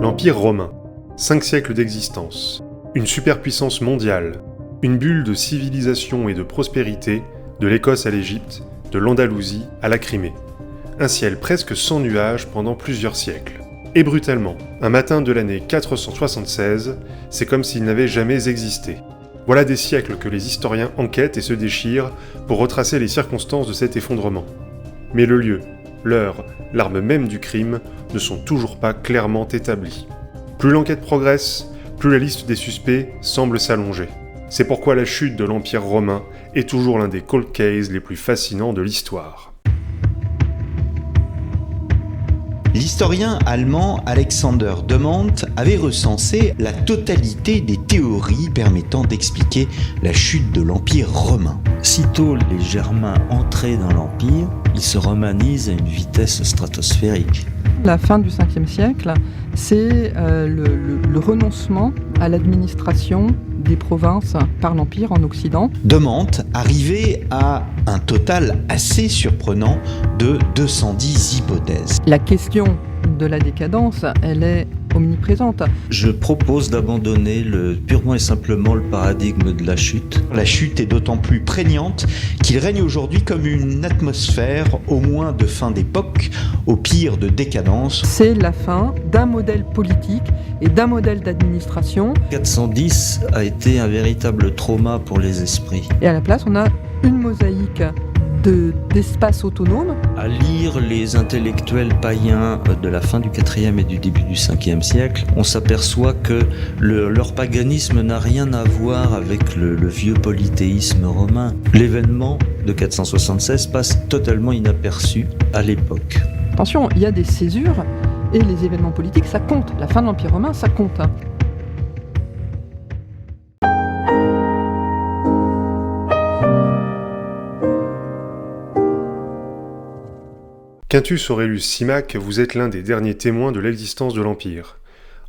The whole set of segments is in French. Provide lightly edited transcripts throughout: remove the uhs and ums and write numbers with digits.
L'Empire romain, 5 siècles d'existence, une superpuissance mondiale, une bulle de civilisation et de prospérité, de l'Écosse à l'Égypte, de l'Andalousie à la Crimée. Un ciel presque sans nuages pendant plusieurs siècles. Et brutalement, un matin de l'année 476, c'est comme s'il n'avait jamais existé. Voilà des siècles que les historiens enquêtent et se déchirent pour retracer les circonstances de cet effondrement. Mais le lieu, l'heure, l'arme même du crime ne sont toujours pas clairement établis. Plus l'enquête progresse, plus la liste des suspects semble s'allonger. C'est pourquoi la chute de l'Empire romain est toujours l'un des cold cases les plus fascinants de l'histoire. L'historien allemand Alexander Demant avait recensé la totalité des théories permettant d'expliquer la chute de l'Empire romain. Sitôt les Germains entrés dans l'Empire, ils se romanisent à une vitesse stratosphérique. La fin du 5e siècle, c'est le renoncement à l'administration des provinces par l'Empire en Occident. Demant arrivait à un total assez surprenant de 210 hypothèses. La question de la décadence, elle est omniprésente. Je propose d'abandonner purement et simplement le paradigme de la chute. La chute est d'autant plus prégnante qu'il règne aujourd'hui comme une atmosphère, au moins de fin d'époque, au pire de décadence. C'est la fin d'un modèle politique et d'un modèle d'administration. 410 a été un véritable trauma pour les esprits. Et à la place, on a une mosaïque d'espaces autonomes. À lire les intellectuels païens de la fin du 4e et du début du 5e siècle, on s'aperçoit que leur paganisme n'a rien à voir avec le vieux polythéisme romain. L'événement de 476 passe totalement inaperçu à l'époque. Attention, il y a des césures et les événements politiques, ça compte. La fin de l'Empire romain, ça compte. Quintus Aurelius Symmach, vous êtes l'un des derniers témoins de l'existence de l'Empire.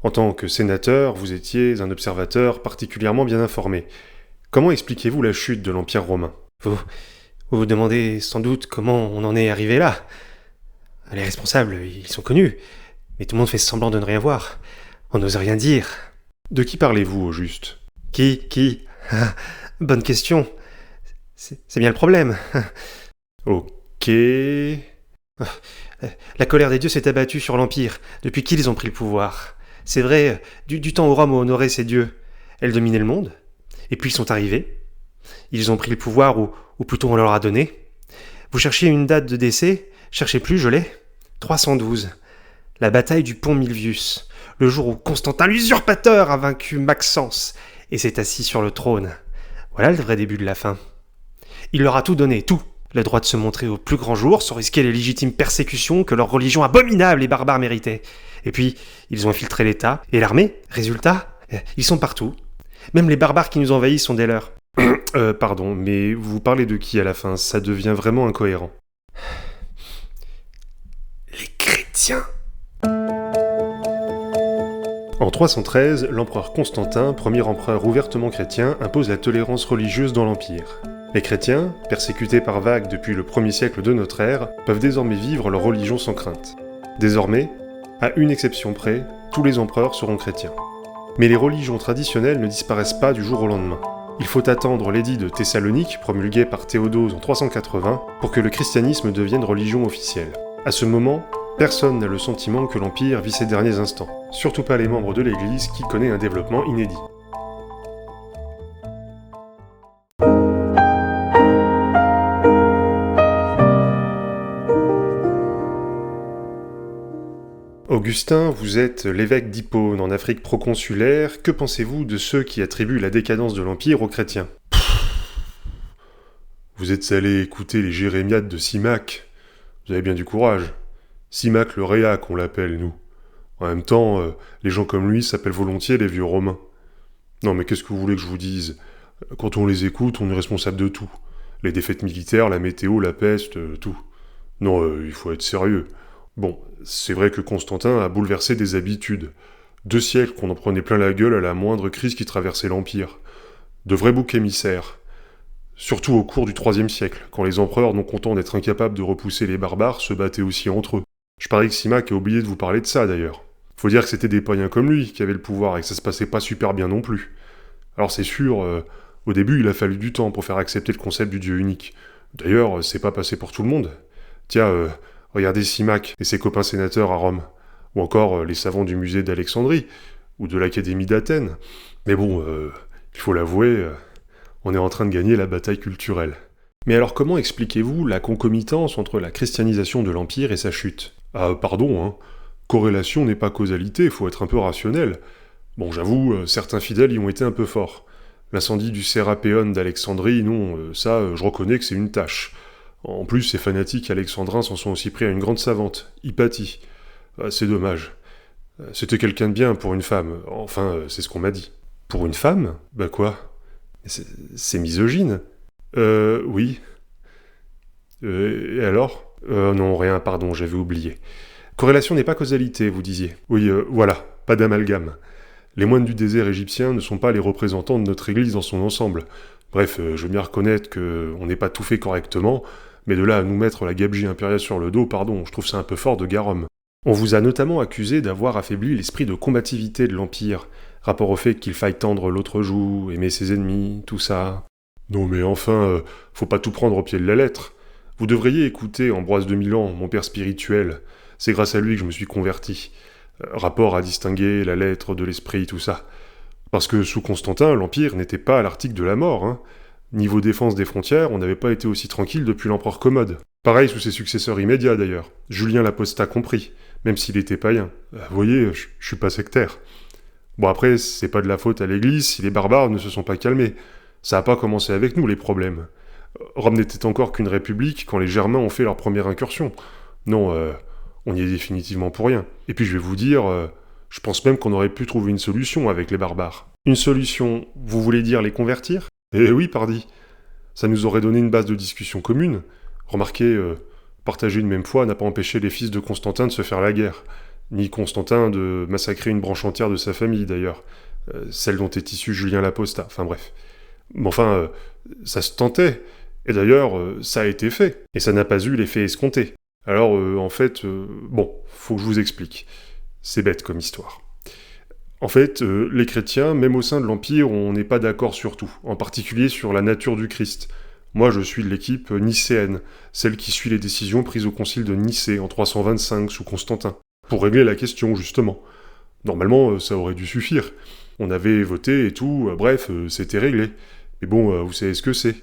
En tant que sénateur, vous étiez un observateur particulièrement bien informé. Comment expliquez-vous la chute de l'Empire romain ? Vous vous demandez sans doute comment on en est arrivé là. Les responsables, ils sont connus, mais tout le monde fait semblant de ne rien voir. On n'ose rien dire. De qui parlez-vous au juste ? Qui Bonne question. C'est bien le problème. Ok... La colère des dieux s'est abattue sur l'Empire, depuis qu'ils ont pris le pouvoir. C'est vrai, du temps où Rome honorait ses dieux, elle dominait le monde, et puis ils sont arrivés. Ils ont pris le pouvoir, ou plutôt on leur a donné. Vous cherchiez une date de décès, cherchez plus, je l'ai. 312. La bataille du pont Milvius, le jour où Constantin l'usurpateur a vaincu Maxence, et s'est assis sur le trône. Voilà le vrai début de la fin. Il leur a tout donné, tout. Le droit de se montrer au plus grand jour, sans risquer les légitimes persécutions que leur religion abominable et barbare méritait. Et puis, ils ont infiltré l'État et l'armée. Résultat, ils sont partout. Même les barbares qui nous envahissent sont des leurs. Pardon, mais vous parlez de qui à la fin ? Ça devient vraiment incohérent. Les chrétiens. En 313, l'empereur Constantin, premier empereur ouvertement chrétien, impose la tolérance religieuse dans l'Empire. Les chrétiens, persécutés par vagues depuis le 1er siècle de notre ère, peuvent désormais vivre leur religion sans crainte. Désormais, à une exception près, tous les empereurs seront chrétiens. Mais les religions traditionnelles ne disparaissent pas du jour au lendemain. Il faut attendre l'édit de Thessalonique, promulgué par Théodose en 380, pour que le christianisme devienne religion officielle. À ce moment, personne n'a le sentiment que l'Empire vit ses derniers instants, surtout pas les membres de l'Église qui connaît un développement inédit. Augustin, vous êtes l'évêque d'Hippone en Afrique proconsulaire. Que pensez-vous de ceux qui attribuent la décadence de l'Empire aux chrétiens ? Vous êtes allé écouter les jérémiades de Symmach. Vous avez bien du courage. Symmach le réac, on l'appelle, nous. En même temps, les gens comme lui s'appellent volontiers les vieux romains. Non mais qu'est-ce que vous voulez que je vous dise ? Quand on les écoute, on est responsable de tout. Les défaites militaires, la météo, la peste, tout. Non, il faut être sérieux. Bon, c'est vrai que Constantin a bouleversé des habitudes. 2 siècles qu'on en prenait plein la gueule à la moindre crise qui traversait l'Empire. De vrais boucs émissaires. Surtout au cours du IIIe siècle, quand les empereurs, non contents d'être incapables de repousser les barbares, se battaient aussi entre eux. Je parie que Simac a oublié de vous parler de ça d'ailleurs. Faut dire que c'était des païens comme lui qui avaient le pouvoir et que ça se passait pas super bien non plus. Alors c'est sûr, au début il a fallu du temps pour faire accepter le concept du dieu unique. D'ailleurs, c'est pas passé pour tout le monde. Tiens, regardez Simac et ses copains sénateurs à Rome. Ou encore les savants du musée d'Alexandrie, ou de l'Académie d'Athènes. Mais bon, il faut l'avouer, on est en train de gagner la bataille culturelle. Mais alors comment expliquez-vous la concomitance entre la christianisation de l'Empire et sa chute ? Ah, pardon, hein. Corrélation n'est pas causalité, faut être un peu rationnel. Bon, j'avoue, certains fidèles y ont été un peu forts. L'incendie du Sérapéon d'Alexandrie, non, ça, je reconnais que c'est une tâche. En plus, ces fanatiques alexandrins s'en sont aussi pris à une grande savante, Hypatie. Ah, c'est dommage. C'était quelqu'un de bien pour une femme, enfin, c'est ce qu'on m'a dit. Pour une femme ? Bah quoi ? C'est misogyne. Oui. Et alors ? Non, rien, pardon, j'avais oublié. Corrélation n'est pas causalité, vous disiez. Oui, voilà, pas d'amalgame. Les moines du désert égyptien ne sont pas les représentants de notre église dans son ensemble. Bref, je veux bien reconnaître qu'on n'est pas tout fait correctement, mais de là à nous mettre la gabegie impériale sur le dos, pardon, je trouve ça un peu fort de garum. On vous a notamment accusé d'avoir affaibli l'esprit de combativité de l'Empire, rapport au fait qu'il faille tendre l'autre joue, aimer ses ennemis, tout ça. Non mais enfin, faut pas tout prendre au pied de la lettre. Vous devriez écouter Ambroise de Milan, mon père spirituel. C'est grâce à lui que je me suis converti. Rapport à distinguer la lettre de l'esprit, tout ça. Parce que sous Constantin, l'Empire n'était pas à l'article de la mort, hein. Niveau défense des frontières, on n'avait pas été aussi tranquille depuis l'empereur Commode. Pareil sous ses successeurs immédiats d'ailleurs, Julien l'Apostat compris, même s'il était païen. Vous voyez, je suis pas sectaire. Bon après, c'est pas de la faute à l'église si les barbares ne se sont pas calmés. Ça a pas commencé avec nous les problèmes. Rome n'était encore qu'une république quand les Germains ont fait leur première incursion. Non, on y est définitivement pour rien. Et puis je vais vous dire, je pense même qu'on aurait pu trouver une solution avec les barbares. Une solution, vous voulez dire les convertir ? Eh oui, pardi. Ça nous aurait donné une base de discussion commune. Remarquez, partager une même foi n'a pas empêché les fils de Constantin de se faire la guerre. Ni Constantin de massacrer une branche entière de sa famille, d'ailleurs. Celle dont est issu Julien l'Apostat, enfin bref. Mais enfin, ça se tentait. Et d'ailleurs, ça a été fait. Et ça n'a pas eu l'effet escompté. Alors, en fait, bon, faut que je vous explique. C'est bête comme histoire. En fait, les chrétiens, même au sein de l'Empire, on n'est pas d'accord sur tout, en particulier sur la nature du Christ. Moi, je suis de l'équipe nicéenne, celle qui suit les décisions prises au concile de Nicée en 325 sous Constantin, pour régler la question, justement. Normalement, ça aurait dû suffire. On avait voté et tout, bref, c'était réglé. Mais bon, vous savez ce que c'est.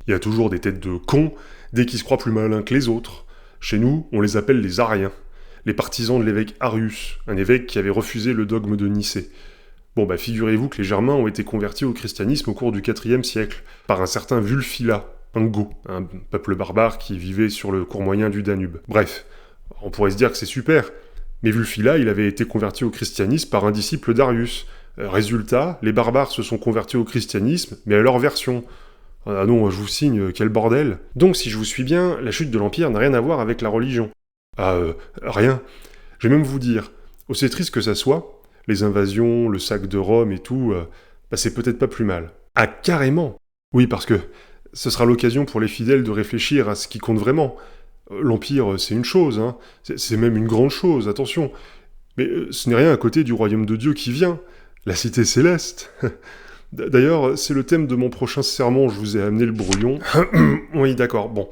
Il y a toujours des têtes de cons, dès qu'ils se croient plus malins que les autres. Chez nous, on les appelle les Ariens. Les partisans de l'évêque Arius, un évêque qui avait refusé le dogme de Nicée. Bon bah figurez-vous que les Germains ont été convertis au christianisme au cours du IVe siècle, par un certain Vulfila, un Goth, un peuple barbare qui vivait sur le cours moyen du Danube. Bref, on pourrait se dire que c'est super, mais Vulfila, il avait été converti au christianisme par un disciple d'Arius. Résultat, les barbares se sont convertis au christianisme, mais à leur version. Ah non, je vous signe, quel bordel. Donc si je vous suis bien, la chute de l'Empire n'a rien à voir avec la religion. Ah, rien. Je vais même vous dire, aussi triste que ça soit, les invasions, le sac de Rome et tout, bah c'est peut-être pas plus mal. Ah, carrément. Oui, parce que ce sera l'occasion pour les fidèles de réfléchir à ce qui compte vraiment. L'Empire, c'est une chose, hein. C'est même une grande chose, attention. Mais ce n'est rien à côté du royaume de Dieu qui vient, la cité céleste. D'ailleurs, c'est le thème de mon prochain sermon, je vous ai amené le brouillon. Oui, d'accord, bon.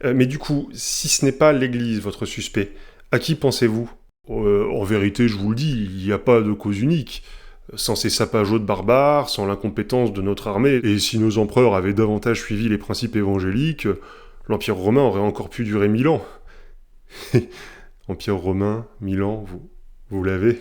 Mais du coup, si ce n'est pas l'Église, votre suspect, à qui pensez-vous ? En vérité, je vous le dis, il n'y a pas de cause unique. Sans ces sapageaux de barbares, sans l'incompétence de notre armée, et si nos empereurs avaient davantage suivi les principes évangéliques, l'Empire romain aurait encore pu durer 1000 ans. Empire romain, 1000 ans, vous l'avez ?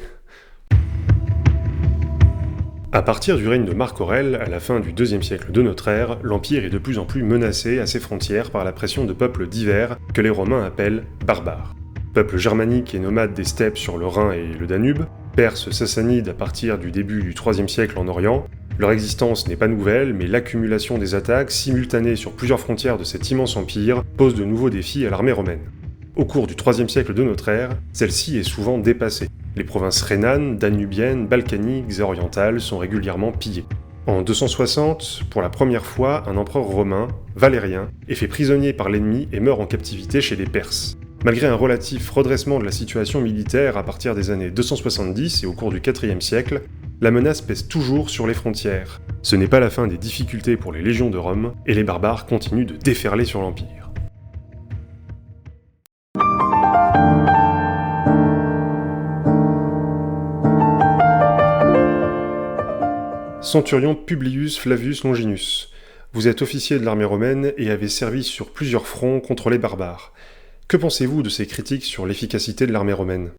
À partir du règne de Marc Aurèle, à la fin du IIe siècle de notre ère, l'Empire est de plus en plus menacé à ses frontières par la pression de peuples divers que les Romains appellent barbares. Peuples germaniques et nomades des steppes sur le Rhin et le Danube, Perses sassanides à partir du début du IIIe siècle en Orient, leur existence n'est pas nouvelle, mais l'accumulation des attaques simultanées sur plusieurs frontières de cet immense empire pose de nouveaux défis à l'armée romaine. Au cours du IIIe siècle de notre ère, celle-ci est souvent dépassée. Les provinces rhénanes, danubiennes, balkaniques et orientales sont régulièrement pillées. En 260, pour la première fois, un empereur romain, Valérien, est fait prisonnier par l'ennemi et meurt en captivité chez les Perses. Malgré un relatif redressement de la situation militaire à partir des années 270 et au cours du IVe siècle, la menace pèse toujours sur les frontières. Ce n'est pas la fin des difficultés pour les légions de Rome, et les barbares continuent de déferler sur l'Empire. Centurion Publius Flavius Longinus. Vous êtes officier de l'armée romaine et avez servi sur plusieurs fronts contre les barbares. Que pensez-vous de ces critiques sur l'efficacité de l'armée romaine ?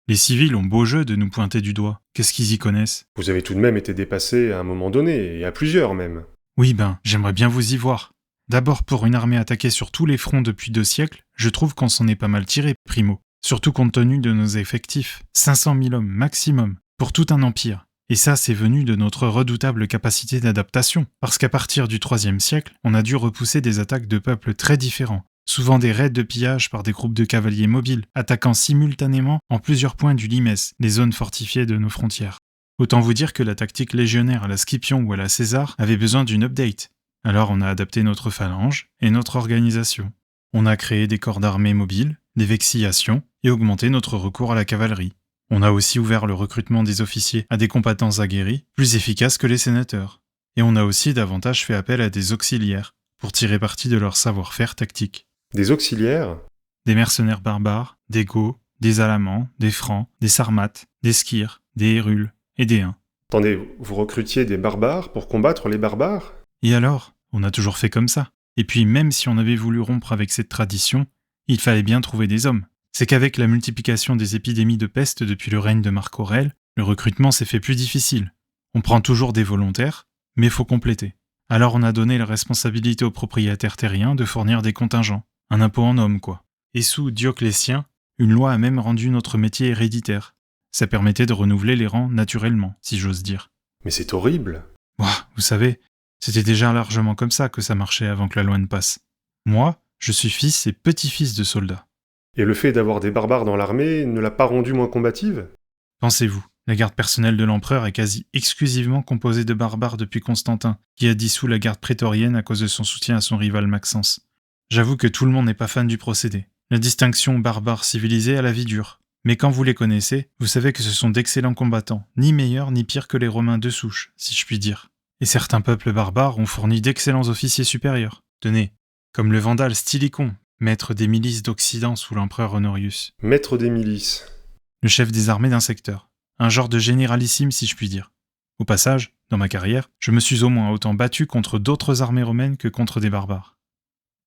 Les civils ont beau jeu de nous pointer du doigt. Qu'est-ce qu'ils y connaissent ? Vous avez tout de même été dépassé à un moment donné, et à plusieurs même. Oui, j'aimerais bien vous y voir. D'abord, pour une armée attaquée sur tous les fronts depuis 2 siècles, je trouve qu'on s'en est pas mal tiré, primo. Surtout compte tenu de nos effectifs. 500 000 hommes maximum, pour tout un empire. Et ça, c'est venu de notre redoutable capacité d'adaptation, parce qu'à partir du IIIe siècle, on a dû repousser des attaques de peuples très différents, souvent des raids de pillage par des groupes de cavaliers mobiles, attaquant simultanément en plusieurs points du Limès, des zones fortifiées de nos frontières. Autant vous dire que la tactique légionnaire à la Scipion ou à la César avait besoin d'une update. Alors on a adapté notre phalange et notre organisation. On a créé des corps d'armée mobiles, des vexillations, et augmenté notre recours à la cavalerie. On a aussi ouvert le recrutement des officiers à des combattants aguerris, plus efficaces que les sénateurs. Et on a aussi davantage fait appel à des auxiliaires, pour tirer parti de leur savoir-faire tactique. Des auxiliaires ? Des mercenaires barbares, des Goths, des Alamans, des Francs, des Sarmates, des Skyres, des Hérules et des Huns. Attendez, vous recrutiez des barbares pour combattre les barbares ? Et alors ? On a toujours fait comme ça. Et puis même si on avait voulu rompre avec cette tradition, il fallait bien trouver des hommes. C'est qu'avec la multiplication des épidémies de peste depuis le règne de Marc Aurèle, le recrutement s'est fait plus difficile. On prend toujours des volontaires, mais faut compléter. Alors on a donné la responsabilité aux propriétaires terriens de fournir des contingents, un impôt en hommes quoi. Et sous Dioclétien, une loi a même rendu notre métier héréditaire. Ça permettait de renouveler les rangs naturellement, si j'ose dire. Mais c'est horrible. Vous savez, c'était déjà largement comme ça que ça marchait avant que la loi ne passe. Moi, je suis fils et petit-fils de soldats. Et le fait d'avoir des barbares dans l'armée ne l'a pas rendue moins combative ? Pensez-vous, la garde personnelle de l'empereur est quasi exclusivement composée de barbares depuis Constantin, qui a dissous la garde prétorienne à cause de son soutien à son rival Maxence. J'avoue que tout le monde n'est pas fan du procédé. La distinction barbare-civilisé a la vie dure. Mais quand vous les connaissez, vous savez que ce sont d'excellents combattants, ni meilleurs ni pires que les Romains de souche, si je puis dire. Et certains peuples barbares ont fourni d'excellents officiers supérieurs. Tenez, comme le Vandale Stylicon, maître des milices d'Occident sous l'empereur Honorius. Maître des milices. Le chef des armées d'un secteur. Un genre de généralissime si je puis dire. Au passage, dans ma carrière, je me suis au moins autant battu contre d'autres armées romaines que contre des barbares.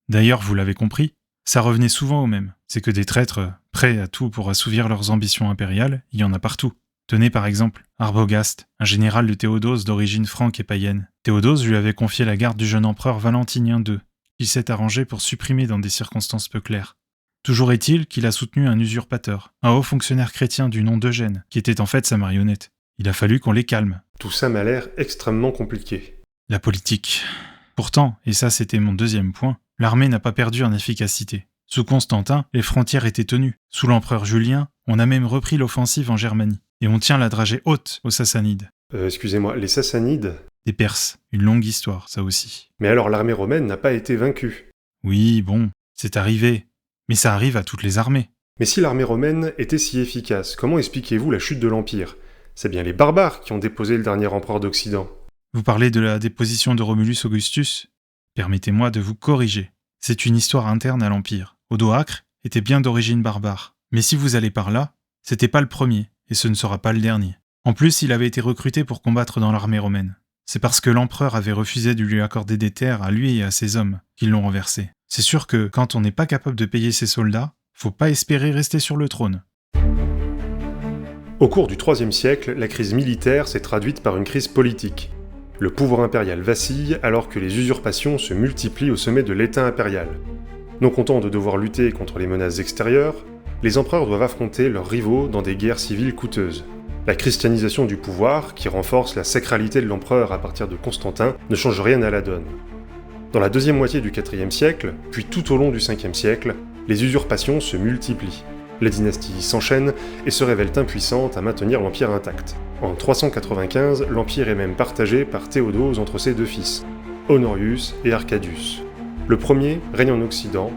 D'ailleurs, vous l'avez compris, ça revenait souvent au même. C'est que des traîtres, prêts à tout pour assouvir leurs ambitions impériales, il y en a partout. Tenez par exemple, Arbogast, un général de Théodose d'origine franque et païenne. Théodose lui avait confié la garde du jeune empereur Valentinien II, qu'il s'est arrangé pour supprimer dans des circonstances peu claires. Toujours est-il qu'il a soutenu un usurpateur, un haut fonctionnaire chrétien du nom d'Eugène, qui était en fait sa marionnette. Il a fallu qu'on les calme. Tout ça m'a l'air extrêmement compliqué. La politique. Pourtant, et ça c'était mon deuxième point, l'armée n'a pas perdu en efficacité. Sous Constantin, les frontières étaient tenues. Sous l'empereur Julien, on a même repris l'offensive en Germanie. Et on tient la dragée haute aux Sassanides. Excusez-moi, les Sassanides ? Des Perses. Une longue histoire, ça aussi. Mais alors l'armée romaine n'a pas été vaincue. Oui, bon, c'est arrivé. Mais ça arrive à toutes les armées. Mais si l'armée romaine était si efficace, comment expliquez-vous la chute de l'Empire ? C'est bien les barbares qui ont déposé le dernier empereur d'Occident. Vous parlez de la déposition de Romulus Augustus ? Permettez-moi de vous corriger. C'est une histoire interne à l'Empire. Odoacre était bien d'origine barbare. Mais si vous allez par là, c'était pas le premier, et ce ne sera pas le dernier. En plus, il avait été recruté pour combattre dans l'armée romaine. C'est parce que l'empereur avait refusé de lui accorder des terres à lui et à ses hommes qu'ils l'ont renversé. C'est sûr que quand on n'est pas capable de payer ses soldats, faut pas espérer rester sur le trône. Au cours du IIIe siècle, la crise militaire s'est traduite par une crise politique. Le pouvoir impérial vacille alors que les usurpations se multiplient au sommet de l'État impérial. Non contents de devoir lutter contre les menaces extérieures, les empereurs doivent affronter leurs rivaux dans des guerres civiles coûteuses. La christianisation du pouvoir, qui renforce la sacralité de l'empereur à partir de Constantin, ne change rien à la donne. Dans la deuxième moitié du IVe siècle, puis tout au long du Ve siècle, les usurpations se multiplient. Les dynasties s'enchaînent et se révèlent impuissantes à maintenir l'empire intact. En 395, l'empire est même partagé par Théodose entre ses deux fils, Honorius et Arcadius. Le premier règne en Occident,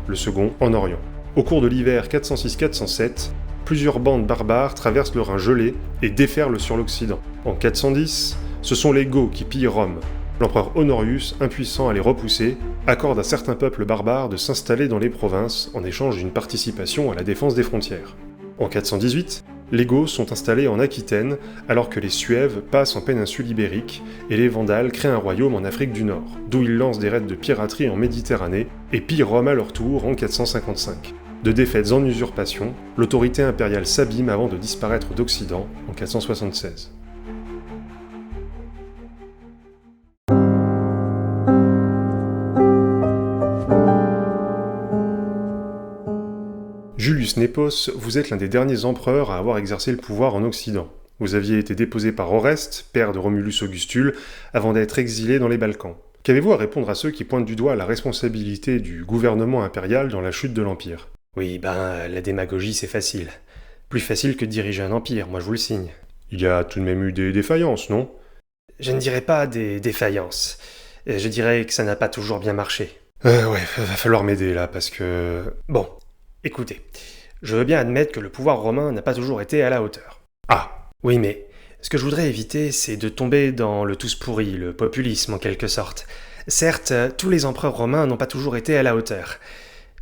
le second en Orient. Au cours de l'hiver 406-407, plusieurs bandes barbares traversent le Rhin gelé et déferlent sur l'Occident. En 410, ce sont les Goths qui pillent Rome. L'empereur Honorius, impuissant à les repousser, accorde à certains peuples barbares de s'installer dans les provinces en échange d'une participation à la défense des frontières. En 418, les Goths sont installés en Aquitaine alors que les Suèves passent en péninsule ibérique et les Vandales créent un royaume en Afrique du Nord, d'où ils lancent des raids de piraterie en Méditerranée et pillent Rome à leur tour en 455. De défaites en usurpation, l'autorité impériale s'abîme avant de disparaître d'Occident en 476. Julius Nepos, vous êtes l'un des derniers empereurs à avoir exercé le pouvoir en Occident. Vous aviez été déposé par Oreste, père de Romulus Augustule, avant d'être exilé dans les Balkans. Qu'avez-vous à répondre à ceux qui pointent du doigt la responsabilité du gouvernement impérial dans la chute de l'Empire ? Oui, la démagogie c'est facile. Plus facile que de diriger un empire, moi je vous le signe. Il y a tout de même eu des défaillances, non ? Je ne dirais pas des défaillances. Je dirais que ça n'a pas toujours bien marché. Ouais, va falloir m'aider là, parce que... Bon, écoutez, je veux bien admettre que le pouvoir romain n'a pas toujours été à la hauteur. Ah ! Oui, mais ce que je voudrais éviter, c'est de tomber dans le tous pourri, le populisme en quelque sorte. Certes, tous les empereurs romains n'ont pas toujours été à la hauteur.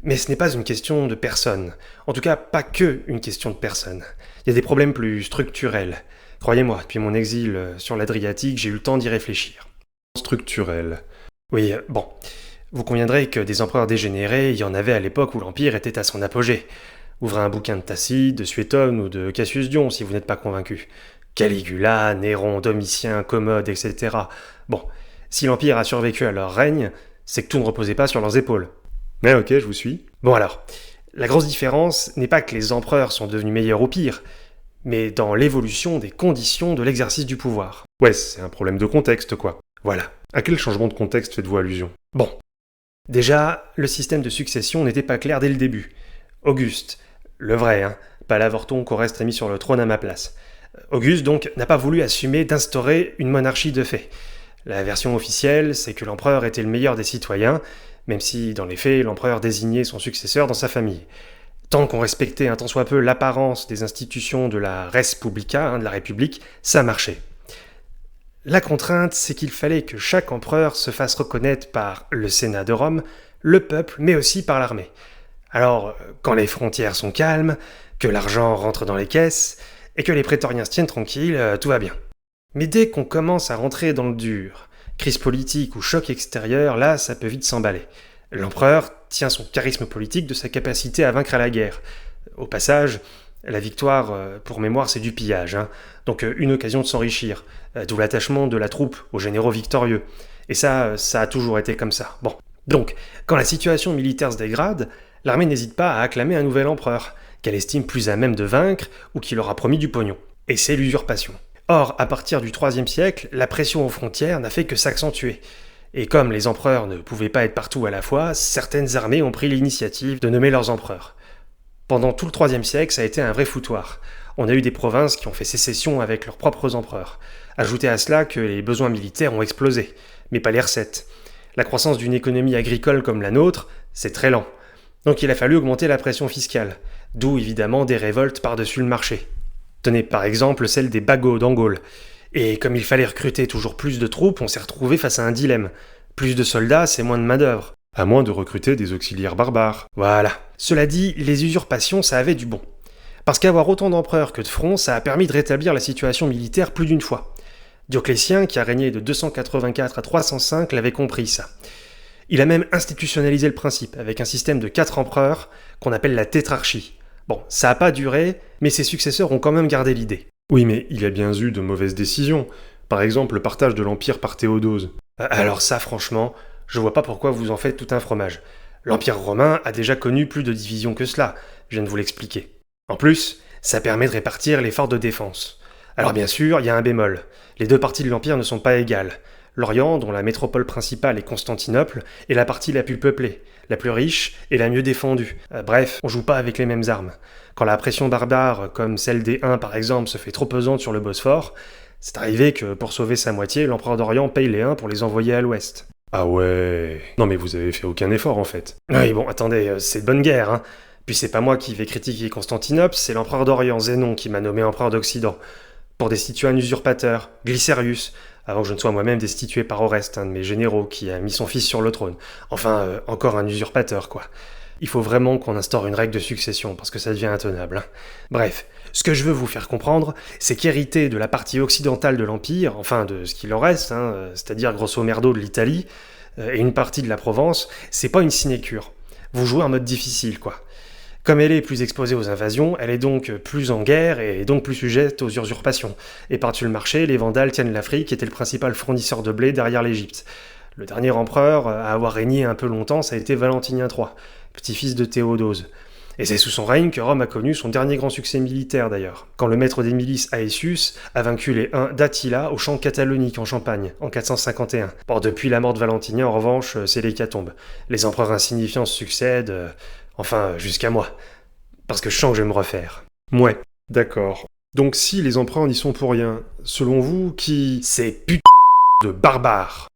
Mais ce n'est pas une question de personne. En tout cas, pas que une question de personne. Il y a des problèmes plus structurels. Croyez-moi, depuis mon exil sur l'Adriatique, j'ai eu le temps d'y réfléchir. Structurel. Oui, bon. Vous conviendrez que des empereurs dégénérés, il y en avait à l'époque où l'Empire était à son apogée. Ouvrez un bouquin de Tacite, de Suétone ou de Cassius Dion si vous n'êtes pas convaincu. Caligula, Néron, Domitien, Commode, etc. Bon, si l'Empire a survécu à leur règne, c'est que tout ne reposait pas sur leurs épaules. Mais ok, je vous suis. Bon alors, la grosse différence n'est pas que les empereurs sont devenus meilleurs ou pires, mais dans l'évolution des conditions de l'exercice du pouvoir. Ouais, c'est un problème de contexte, quoi. Voilà. À quel changement de contexte faites-vous allusion ? Bon. Déjà, le système de succession n'était pas clair dès le début. Auguste, le vrai, pas l'avorton qu'Oreste a mis sur le trône à ma place. Auguste, donc, n'a pas voulu assumer d'instaurer une monarchie de fait. La version officielle, c'est que l'empereur était le meilleur des citoyens, même si, dans les faits, l'empereur désignait son successeur dans sa famille. Tant qu'on respectait un tant soit peu l'apparence des institutions de la res publica, de la République, ça marchait. La contrainte, c'est qu'il fallait que chaque empereur se fasse reconnaître par le Sénat de Rome, le peuple, mais aussi par l'armée. Alors, quand les frontières sont calmes, que l'argent rentre dans les caisses, et que les prétoriens se tiennent tranquilles, tout va bien. Mais dès qu'on commence à rentrer dans le dur, crise politique ou choc extérieur, là, ça peut vite s'emballer. L'empereur tient son charisme politique de sa capacité à vaincre à la guerre. Au passage, la victoire, pour mémoire, c'est du pillage, donc une occasion de s'enrichir, d'où l'attachement de la troupe aux généraux victorieux. Et ça a toujours été comme ça. Bon. Donc, quand la situation militaire se dégrade, l'armée n'hésite pas à acclamer un nouvel empereur, qu'elle estime plus à même de vaincre ou qui leur a promis du pognon. Et c'est l'usurpation. Or, à partir du IIIe siècle, la pression aux frontières n'a fait que s'accentuer. Et comme les empereurs ne pouvaient pas être partout à la fois, certaines armées ont pris l'initiative de nommer leurs empereurs. Pendant tout le IIIe siècle, ça a été un vrai foutoir. On a eu des provinces qui ont fait sécession avec leurs propres empereurs. Ajoutez à cela que les besoins militaires ont explosé, mais pas les recettes. La croissance d'une économie agricole comme la nôtre, c'est très lent. Donc il a fallu augmenter la pression fiscale, d'où évidemment des révoltes par-dessus le marché. Tenez par exemple celle des Bagauds d'Angole. Et comme il fallait recruter toujours plus de troupes, on s'est retrouvé face à un dilemme. Plus de soldats, c'est moins de main-d'œuvre. À moins de recruter des auxiliaires barbares. Voilà. Cela dit, les usurpations, ça avait du bon. Parce qu'avoir autant d'empereurs que de fronts, ça a permis de rétablir la situation militaire plus d'une fois. Dioclétien, qui a régné de 284 à 305, l'avait compris ça. Il a même institutionnalisé le principe, avec un système de 4 empereurs qu'on appelle la tétrarchie. Bon, ça n'a pas duré, mais ses successeurs ont quand même gardé l'idée. Oui, mais il y a bien eu de mauvaises décisions. Par exemple, le partage de l'Empire par Théodose. Alors ça, franchement, je vois pas pourquoi vous en faites tout un fromage. L'Empire romain a déjà connu plus de divisions que cela, je viens de vous l'expliquer. En plus, ça permet de répartir l'effort de défense. Alors bien sûr, il y a un bémol. Les deux parties de l'Empire ne sont pas égales. L'Orient, dont la métropole principale est Constantinople, est la partie la plus peuplée, la plus riche et la mieux défendue. Bref, on joue pas avec les mêmes armes. Quand la pression barbare, comme celle des Huns par exemple, se fait trop pesante sur le Bosphore, c'est arrivé que pour sauver sa moitié, l'empereur d'Orient paye les Huns pour les envoyer à l'ouest. Ah ouais... Non mais vous avez fait aucun effort en fait. Oui, bon, attendez, c'est de bonne guerre, hein. Puis c'est pas moi qui vais critiquer Constantinople, c'est l'empereur d'Orient, Zénon, qui m'a nommé empereur d'Occident, pour destituer un usurpateur, Glycérius, avant que je ne sois moi-même destitué par Oreste, un de mes généraux, qui a mis son fils sur le trône. Enfin, encore un usurpateur, quoi. Il faut vraiment qu'on instaure une règle de succession, parce que ça devient intenable. Hein. Bref, ce que je veux vous faire comprendre, c'est qu'hériter de la partie occidentale de l'Empire, enfin de ce qu'il en reste, hein, c'est-à-dire grosso merdo de l'Italie, et une partie de la Provence, c'est pas une sinécure. Vous jouez en mode difficile, quoi. Comme elle est plus exposée aux invasions, elle est donc plus en guerre et donc plus sujette aux usurpations. Et par-dessus le marché, les Vandales tiennent l'Afrique, qui était le principal fournisseur de blé derrière l'Égypte. Le dernier empereur à avoir régné un peu longtemps, ça a été Valentinien III, petit-fils de Théodose. Et c'est sous son règne que Rome a connu son dernier grand succès militaire d'ailleurs, quand le maître des milices Aetius a vaincu les Huns d'Attila au champ catalonique en Champagne, en 451. Bon, depuis la mort de Valentinien, en revanche, c'est l'hécatombe. Les empereurs insignifiants se succèdent, enfin, jusqu'à moi. Parce que je sens que je vais me refaire. Ouais, d'accord. Donc si les empereurs n'y sont pour rien, selon vous, qui... C'est de barbares.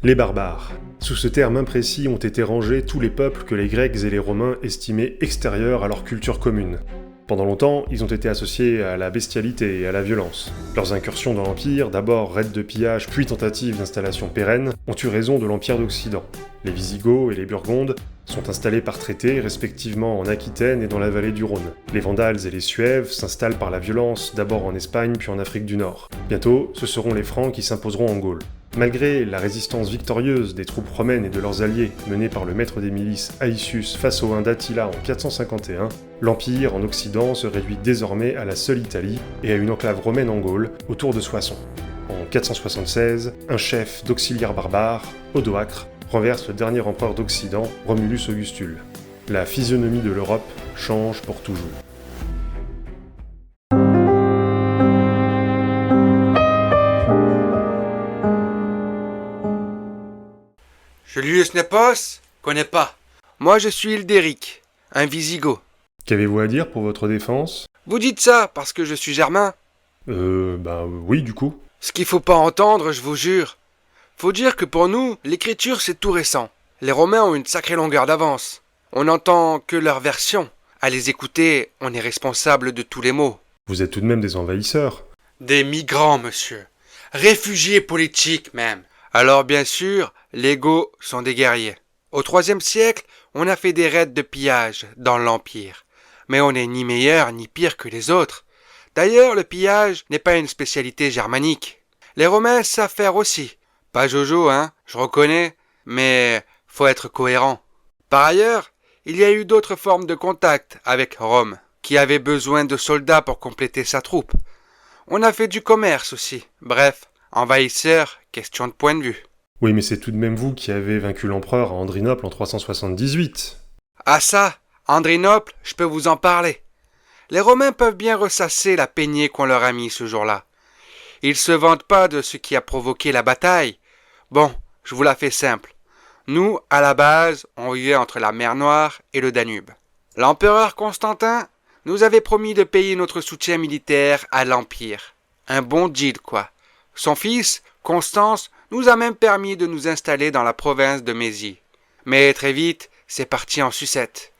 Les barbares. Sous ce terme imprécis ont été rangés tous les peuples que les Grecs et les Romains estimaient extérieurs à leur culture commune. Pendant longtemps, ils ont été associés à la bestialité et à la violence. Leurs incursions dans l'Empire, d'abord raids de pillage puis tentatives d'installation pérenne, ont eu raison de l'Empire d'Occident. Les Visigoths et les Burgondes sont installés par traité, respectivement en Aquitaine et dans la vallée du Rhône. Les Vandales et les Suèves s'installent par la violence, d'abord en Espagne puis en Afrique du Nord. Bientôt, ce seront les Francs qui s'imposeront en Gaule. Malgré la résistance victorieuse des troupes romaines et de leurs alliés menée par le maître des milices Aetius face aux Huns d'Attila en 451, l'Empire en Occident se réduit désormais à la seule Italie et à une enclave romaine en Gaule, autour de Soissons. En 476, un chef d'auxiliaires barbares, Odoacre, renverse le dernier empereur d'Occident, Romulus Augustule. La physionomie de l'Europe change pour toujours. Julius Nepos? Connais pas. Moi je suis Hildéric, un Visigoth. Qu'avez-vous à dire pour votre défense? Vous dites ça parce que je suis germain? Oui du coup. Ce qu'il faut pas entendre, je vous jure. Faut dire que pour nous, l'écriture c'est tout récent. Les Romains ont une sacrée longueur d'avance. On n'entend que leur version. À les écouter, on est responsable de tous les maux. Vous êtes tout de même des envahisseurs. Des migrants, monsieur. Réfugiés politiques même. Alors bien sûr, les Goths sont des guerriers. Au IIIe siècle, on a fait des raids de pillage dans l'Empire. Mais on n'est ni meilleur ni pire que les autres. D'ailleurs, le pillage n'est pas une spécialité germanique. Les Romains savent faire aussi. Pas Jojo, hein, je reconnais, mais faut être cohérent. Par ailleurs, il y a eu d'autres formes de contact avec Rome, qui avait besoin de soldats pour compléter sa troupe. On a fait du commerce aussi. Bref, envahisseur, question de point de vue. Oui, mais c'est tout de même vous qui avez vaincu l'empereur à Andrinople en 378. Ah ça, Andrinople, je peux vous en parler. Les Romains peuvent bien ressasser la peignée qu'on leur a mis ce jour-là. Ils se vantent pas de ce qui a provoqué la bataille. Bon, je vous la fais simple. Nous, à la base, on vivait entre la mer Noire et le Danube. L'empereur Constantin nous avait promis de payer notre soutien militaire à l'Empire. Un bon deal, quoi. Son fils, Constance, nous a même permis de nous installer dans la province de Mésie. Mais très vite, c'est parti en sucette.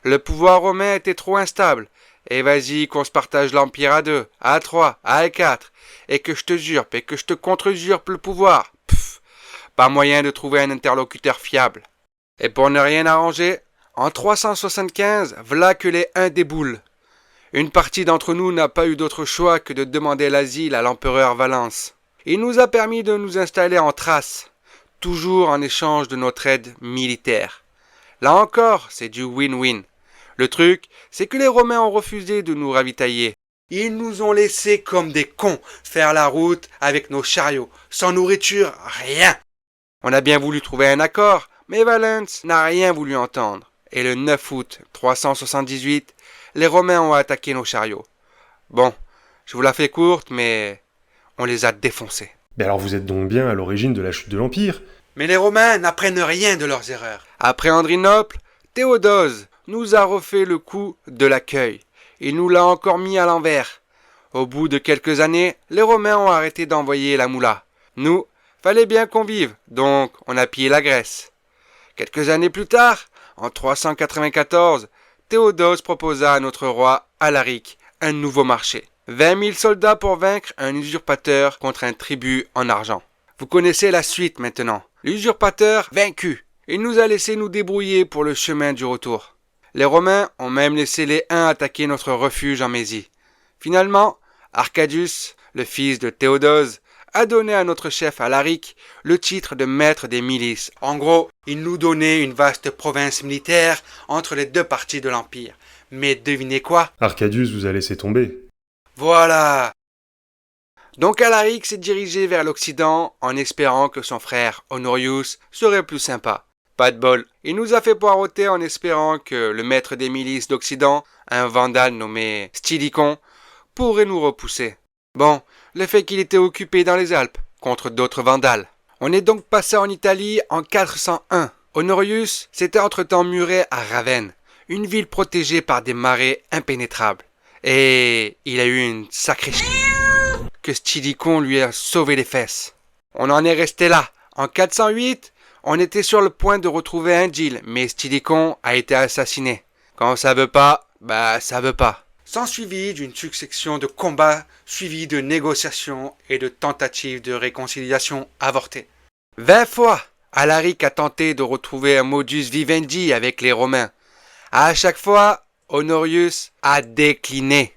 Le pouvoir romain était trop instable. Et vas-y qu'on se partage l'Empire à 2, à 3, à 4, et que je te usurpe et que je te contre-usurpe le pouvoir. Pff, pas moyen de trouver un interlocuteur fiable. Et pour ne rien arranger, en 375, v'là que les Huns déboulent. Une partie d'entre nous n'a pas eu d'autre choix que de demander l'asile à l'empereur Valens. Il nous a permis de nous installer en Thrace, toujours en échange de notre aide militaire. Là encore, c'est du win-win. Le truc, c'est que les Romains ont refusé de nous ravitailler. Ils nous ont laissés comme des cons faire la route avec nos chariots, sans nourriture, rien. On a bien voulu trouver un accord, mais Valens n'a rien voulu entendre. Et le 9 août 378, les Romains ont attaqué nos chariots. Bon, je vous la fais courte, mais on les a défoncés. Mais alors vous êtes donc bien à l'origine de la chute de l'Empire? Mais les Romains n'apprennent rien de leurs erreurs. Après Andrinople, Théodose nous a refait le coup de l'accueil. Il nous l'a encore mis à l'envers. Au bout de quelques années, les Romains ont arrêté d'envoyer la moula. Nous, fallait bien qu'on vive, donc on a pillé la Grèce. Quelques années plus tard, en 394, Théodose proposa à notre roi Alaric un nouveau marché. 20 000 soldats pour vaincre un usurpateur contre un tribut en argent. Vous connaissez la suite maintenant. L'usurpateur vaincu. Il nous a laissé nous débrouiller pour le chemin du retour. Les Romains ont même laissé les Huns attaquer notre refuge en Mésie. Finalement, Arcadius, le fils de Théodose, a donné à notre chef Alaric le titre de maître des milices. En gros, il nous donnait une vaste province militaire entre les deux parties de l'Empire. Mais devinez quoi? Arcadius vous a laissé tomber. Voilà. Donc Alaric s'est dirigé vers l'Occident en espérant que son frère Honorius serait plus sympa. Pas de bol. Il nous a fait poireauter en espérant que le maître des milices d'Occident, un vandale nommé Stylicon, pourrait nous repousser. Bon, le fait qu'il était occupé dans les Alpes contre d'autres vandales. On est donc passé en Italie en 401. Honorius s'était entre-temps muré à Ravenne, une ville protégée par des marais impénétrables. Et il a eu une sacrée que Stylicon lui a sauvé les fesses. On en est resté là. En 408, on était sur le point de retrouver Indile, mais Stylicon a été assassiné. Quand ça veut pas, ça veut pas. S'ensuivit d'une succession de combats, suivis de négociations et de tentatives de réconciliation avortées. 20 fois, Alaric a tenté de retrouver un modus vivendi avec les Romains. À chaque fois, Honorius a décliné.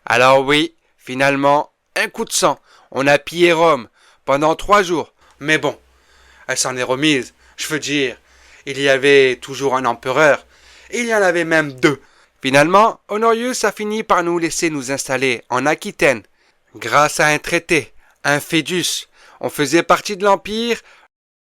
Alors oui, finalement, un coup de sang. On a pillé Rome pendant 3 jours. Mais bon, elle s'en est remise. Je veux dire, il y avait toujours un empereur. Il y en avait même 2. Finalement, Honorius a fini par nous laisser nous installer en Aquitaine. Grâce à un traité, un fédus. On faisait partie de l'Empire,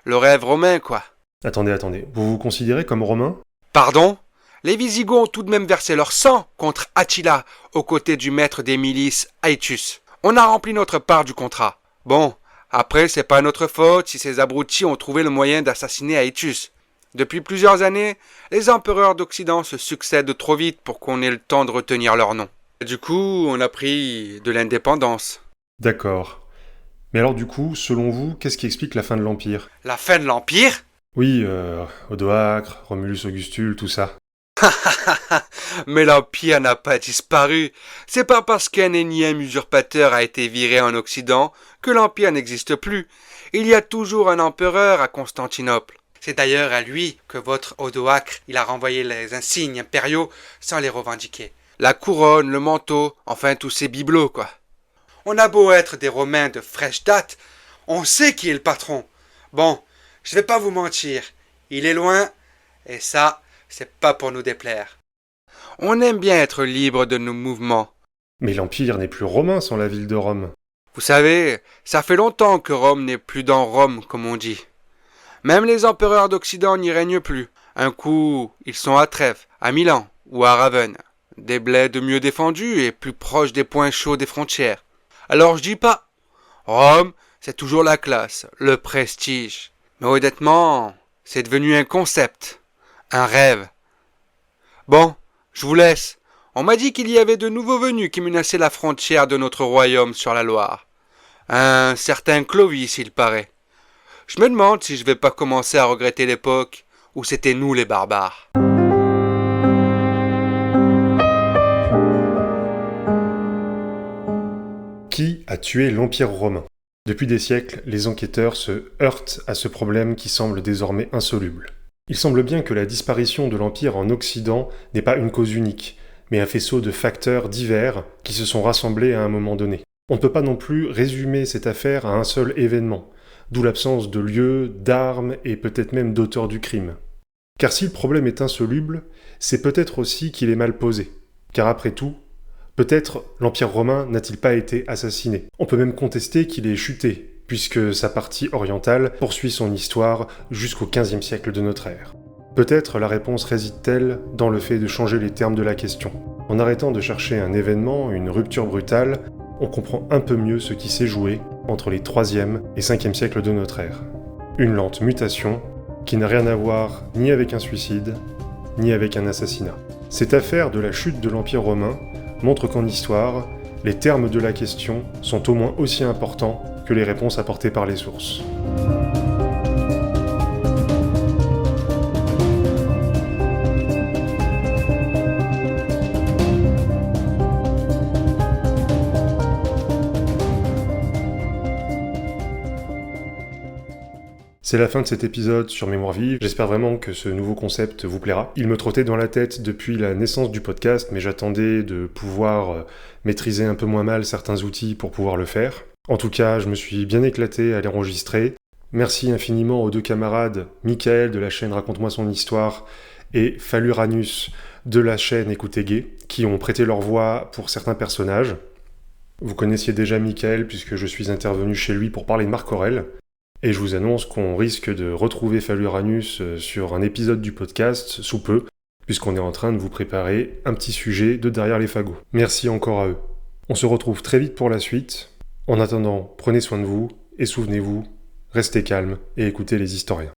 le rêve romain quoi. Attendez, vous vous considérez comme romain? Pardon? Les Visigoths ont tout de même versé leur sang contre Attila, aux côtés du maître des milices, Aetius. On a rempli notre part du contrat. Bon, après, c'est pas notre faute si ces abrutis ont trouvé le moyen d'assassiner Aetius. Depuis plusieurs années, les empereurs d'Occident se succèdent trop vite pour qu'on ait le temps de retenir leur nom. Du coup, on a pris de l'indépendance. D'accord. Mais alors du coup, selon vous, qu'est-ce qui explique la fin de l'Empire? La fin de l'Empire? Oui, Odoacre, Romulus Augustule, tout ça. Mais l'Empire n'a pas disparu. C'est pas parce qu'un énième usurpateur a été viré en Occident que l'Empire n'existe plus. Il y a toujours un empereur à Constantinople. C'est d'ailleurs à lui que votre Odoacre, il a renvoyé les insignes impériaux sans les revendiquer. La couronne, le manteau, enfin tous ces bibelots, quoi. On a beau être des Romains de fraîche date, on sait qui est le patron. Bon, je vais pas vous mentir, il est loin, et ça, c'est pas pour nous déplaire. On aime bien être libre de nos mouvements. Mais l'Empire n'est plus romain sans la ville de Rome. Vous savez, ça fait longtemps que Rome n'est plus dans Rome, comme on dit. Même les empereurs d'Occident n'y règnent plus. Un coup, ils sont à Trèves, à Milan ou à Ravenne. Des bleds mieux défendus et plus proches des points chauds des frontières. Alors je dis pas. Rome, c'est toujours la classe, le prestige. Mais honnêtement, c'est devenu un concept, un rêve. Bon, je vous laisse. On m'a dit qu'il y avait de nouveaux venus qui menaçaient la frontière de notre royaume sur la Loire. Un certain Clovis, il paraît. Je me demande si je vais pas commencer à regretter l'époque où c'était nous les barbares. Qui a tué l'Empire romain? Depuis des siècles, les enquêteurs se heurtent à ce problème qui semble désormais insoluble. Il semble bien que la disparition de l'Empire en Occident n'est pas une cause unique, mais un faisceau de facteurs divers qui se sont rassemblés à un moment donné. On ne peut pas non plus résumer cette affaire à un seul événement, d'où l'absence de lieux, d'armes et peut-être même d'auteurs du crime. Car si le problème est insoluble, c'est peut-être aussi qu'il est mal posé. Car après tout, peut-être l'Empire romain n'a-t-il pas été assassiné. On peut même contester qu'il ait chuté, puisque sa partie orientale poursuit son histoire jusqu'au XVe siècle de notre ère. Peut-être la réponse réside-t-elle dans le fait de changer les termes de la question. En arrêtant de chercher un événement, une rupture brutale, on comprend un peu mieux ce qui s'est joué entre les 3e et 5e siècles de notre ère. Une lente mutation qui n'a rien à voir ni avec un suicide, ni avec un assassinat. Cette affaire de la chute de l'Empire romain montre qu'en histoire, les termes de la question sont au moins aussi importants que les réponses apportées par les sources. C'est la fin de cet épisode sur Mémoire vive. J'espère vraiment que ce nouveau concept vous plaira. Il me trottait dans la tête depuis la naissance du podcast, mais j'attendais de pouvoir maîtriser un peu moins mal certains outils pour pouvoir le faire. En tout cas, je me suis bien éclaté à l'enregistrer. Merci infiniment aux 2 camarades, Michael de la chaîne Raconte-moi son histoire et Faluranus de la chaîne Écoutez Gay, qui ont prêté leur voix pour certains personnages. Vous connaissiez déjà Michael puisque je suis intervenu chez lui pour parler de Marc Aurèle. Et je vous annonce qu'on risque de retrouver Faluranus sur un épisode du podcast sous peu, puisqu'on est en train de vous préparer un petit sujet de Derrière les fagots. Merci encore à eux. On se retrouve très vite pour la suite. En attendant, prenez soin de vous, et souvenez-vous, restez calme et écoutez les historiens.